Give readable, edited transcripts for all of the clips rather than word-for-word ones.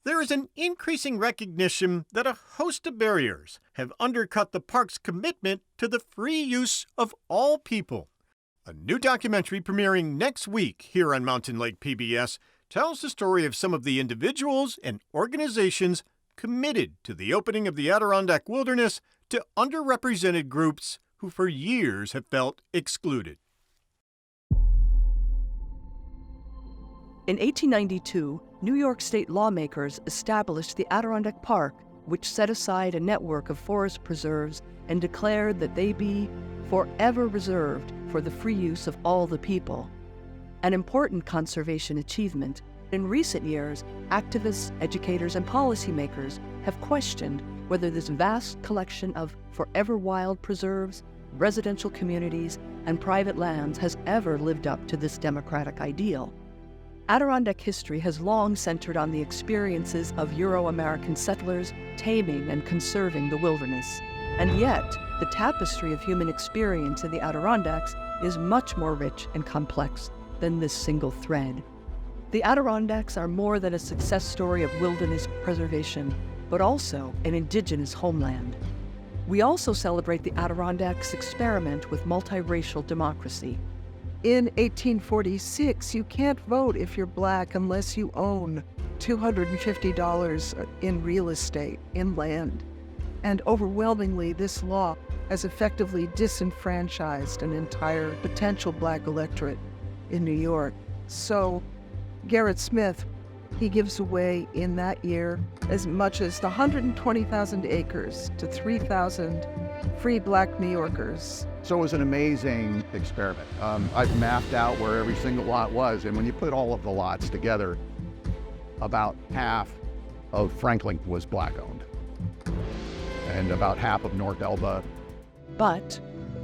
There is an increasing recognition that a host of barriers have undercut the park's commitment to the free use of all people. A new documentary premiering next week here on Mountain Lake PBS tells the story of some of the individuals and organizations committed to the opening of the Adirondack Wilderness to underrepresented groups who for years have felt excluded. In 1892, New York state lawmakers established the Adirondack Park, which set aside a network of forest preserves and declared that they be forever reserved for the free use of all the people. An important conservation achievement. In recent years, activists, educators, and policymakers have questioned whether this vast collection of forever wild preserves, residential communities, and private lands has ever lived up to this democratic ideal. Adirondack history has long centered on the experiences of Euro-American settlers taming and conserving the wilderness. And yet, the tapestry of human experience in the Adirondacks is much more rich and complex than this single thread. The Adirondacks are more than a success story of wilderness preservation, but also an indigenous homeland. We also celebrate the Adirondacks' experiment with multiracial democracy. In 1846, you can't vote if you're black unless you own $250 in real estate, in land. And overwhelmingly, this law has effectively disenfranchised an entire potential black electorate in New York. So Garrett Smith, he gives away in that year as much as the 120,000 acres to 3,000 free black New Yorkers. So it was an amazing experiment. I've mapped out where every single lot was, and when you put all of the lots together, about half of Franklin was black-owned, and about half of North Elba. But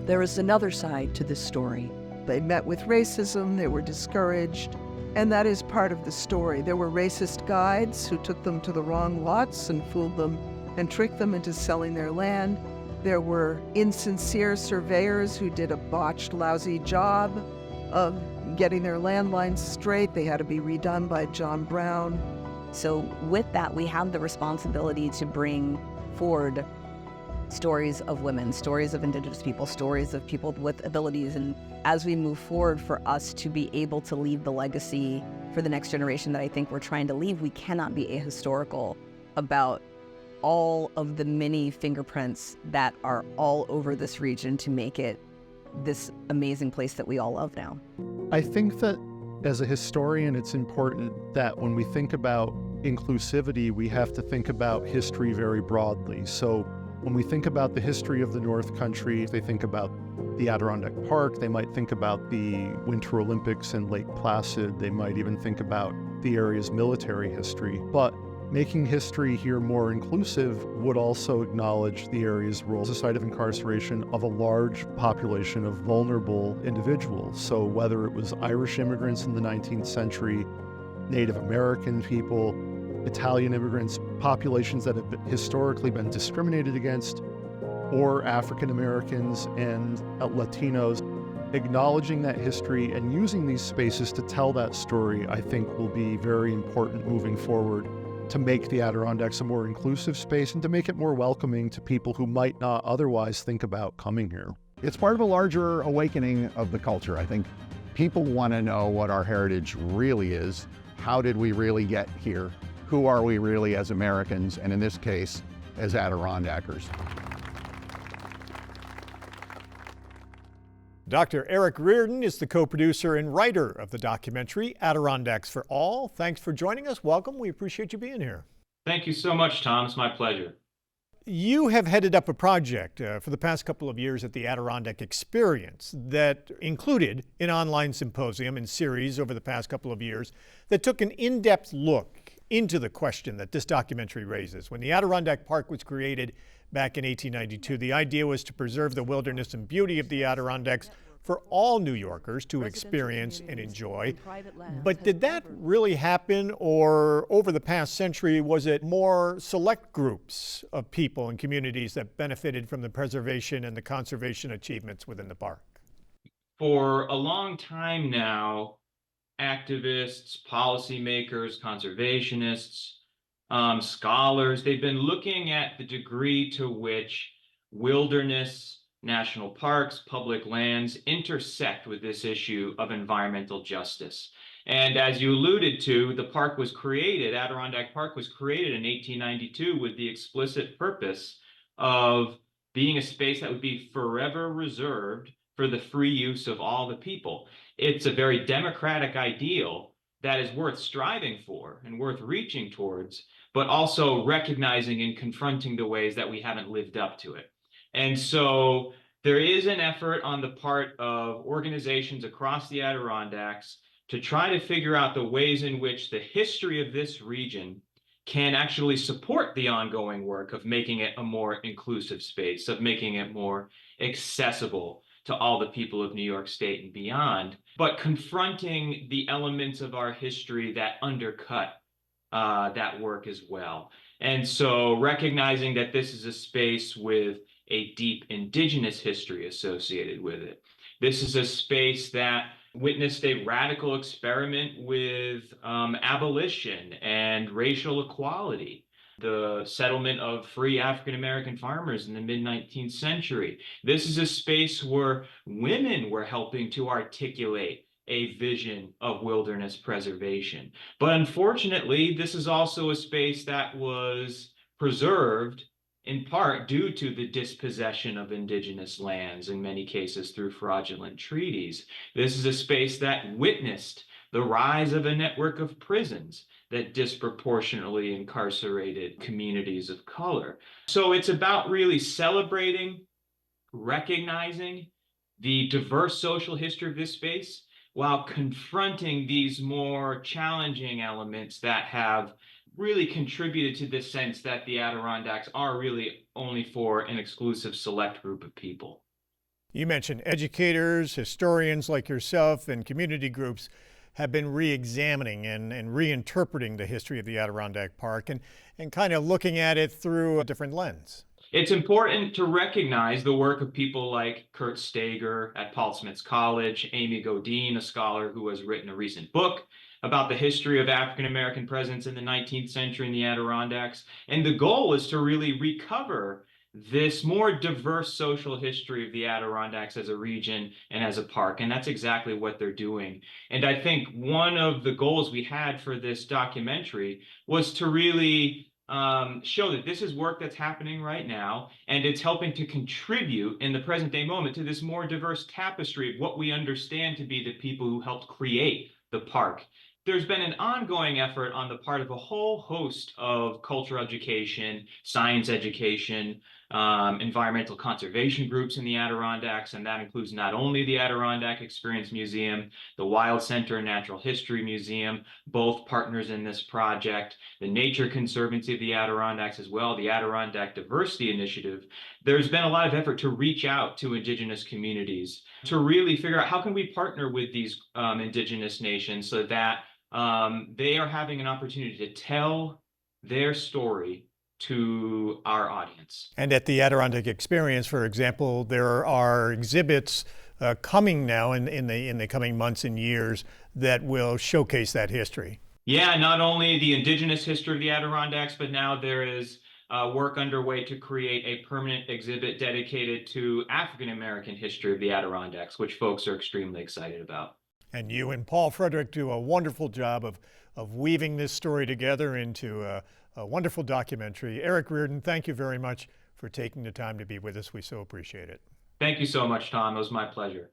there is another side to this story. They met with racism, they were discouraged, and that is part of the story. There were racist guides who took them to the wrong lots and fooled them and tricked them into selling their land. There were insincere surveyors who did a botched, lousy job of getting their land lines straight. They had to be redone by John Brown. So with that, we have the responsibility to bring forward stories of women, stories of Indigenous people, stories of people with abilities. And as we move forward, for us to be able to leave the legacy for the next generation that I think we're trying to leave, we cannot be ahistorical about all of the many fingerprints that are all over this region to make it this amazing place that we all love now. I think that as a historian, it's important that when we think about inclusivity, we have to think about history very broadly. So when we think about the history of the North Country, they think about the Adirondack Park, they might think about the Winter Olympics in Lake Placid, they might even think about the area's military history. But making history here more inclusive would also acknowledge the area's role as a site of incarceration of a large population of vulnerable individuals. So whether it was Irish immigrants in the 19th century, Native American people, Italian immigrants, populations that have historically been discriminated against, or African Americans and Latinos, acknowledging that history and using these spaces to tell that story, I think will be very important moving forward to make the Adirondacks a more inclusive space and to make it more welcoming to people who might not otherwise think about coming here. It's part of a larger awakening of the culture. I think people want to know what our heritage really is. How did we really get here? Who are we really as Americans, and in this case, as Adirondackers? Dr. Erik Reardon is the co-producer and writer of the documentary Adirondacks for All. Thanks for joining us. Welcome. We appreciate you being here. Thank you so much, Tom. It's my pleasure. You have headed up a project for the past couple of years at the Adirondack Experience that included an online symposium and series over the past couple of years that took an in-depth look into the question that this documentary raises. When the Adirondack Park was created back in 1892, the idea was to preserve the wilderness and beauty of the Adirondacks for all New Yorkers to experience and enjoy. But did that really happen, or over the past century, was it more select groups of people and communities that benefited from the preservation and the conservation achievements within the park? For a long time now, activists, policymakers, conservationists scholars. They've been looking at the degree to which wilderness, national parks, public lands intersect with this issue of environmental justice. And as you alluded to, the park was created, Adirondack Park was created in 1892 with the explicit purpose of being a space that would be forever reserved for the free use of all the people. It's a very democratic ideal that is worth striving for and worth reaching towards, but also recognizing and confronting the ways that we haven't lived up to it. And so there is an effort on the part of organizations across the Adirondacks to try to figure out the ways in which the history of this region can actually support the ongoing work of making it a more inclusive space, of making it more accessible to all the people of New York State and beyond, but confronting the elements of our history that undercut that work as well. And so recognizing that this is a space with a deep indigenous history associated with it. This is a space that witnessed a radical experiment with abolition and racial equality, the settlement of free African-American farmers in the mid-19th century. This is a space where women were helping to articulate a vision of wilderness preservation. But unfortunately, this is also a space that was preserved in part due to the dispossession of indigenous lands, in many cases through fraudulent treaties. This is a space that witnessed the rise of a network of prisons that disproportionately incarcerated communities of color. So it's about really celebrating, recognizing the diverse social history of this space while confronting these more challenging elements that have really contributed to this sense that the Adirondacks are really only for an exclusive select group of people. You mentioned educators, historians like yourself, and community groups have been re-examining and reinterpreting the history of the Adirondack Park and kind of looking at it through a different lens. It's important to recognize the work of people like Kurt Stager at Paul Smith's College, Amy Godine, a scholar who has written a recent book about the history of African-American presence in the 19th century in the Adirondacks. And the goal is to really recover this more diverse social history of the Adirondacks as a region and as a park. And that's exactly what they're doing. And I think one of the goals we had for this documentary was to really show that this is work that's happening right now, and it's helping to contribute in the present day moment to this more diverse tapestry of what we understand to be the people who helped create the park. There's been an ongoing effort on the part of a whole host of cultural education, science education, environmental conservation groups in the Adirondacks, and that includes not only the Adirondack Experience Museum, the Wild Center and Natural History Museum, both partners in this project, the Nature Conservancy of the Adirondacks as well, the Adirondack Diversity Initiative. There's been a lot of effort to reach out to indigenous communities to really figure out how can we partner with these indigenous nations so that they are having an opportunity to tell their story to our audience. And at the Adirondack Experience, for example, there are exhibits coming now in the coming months and years that will showcase that history. Yeah, not only the indigenous history of the Adirondacks, but now there is work underway to create a permanent exhibit dedicated to African American history of the Adirondacks, which folks are extremely excited about. And you and Paul Frederick do a wonderful job of weaving this story together into a wonderful documentary. Erik Reardon, thank you very much for taking the time to be with us. We so appreciate it. Thank you so much, Tom. It was my pleasure.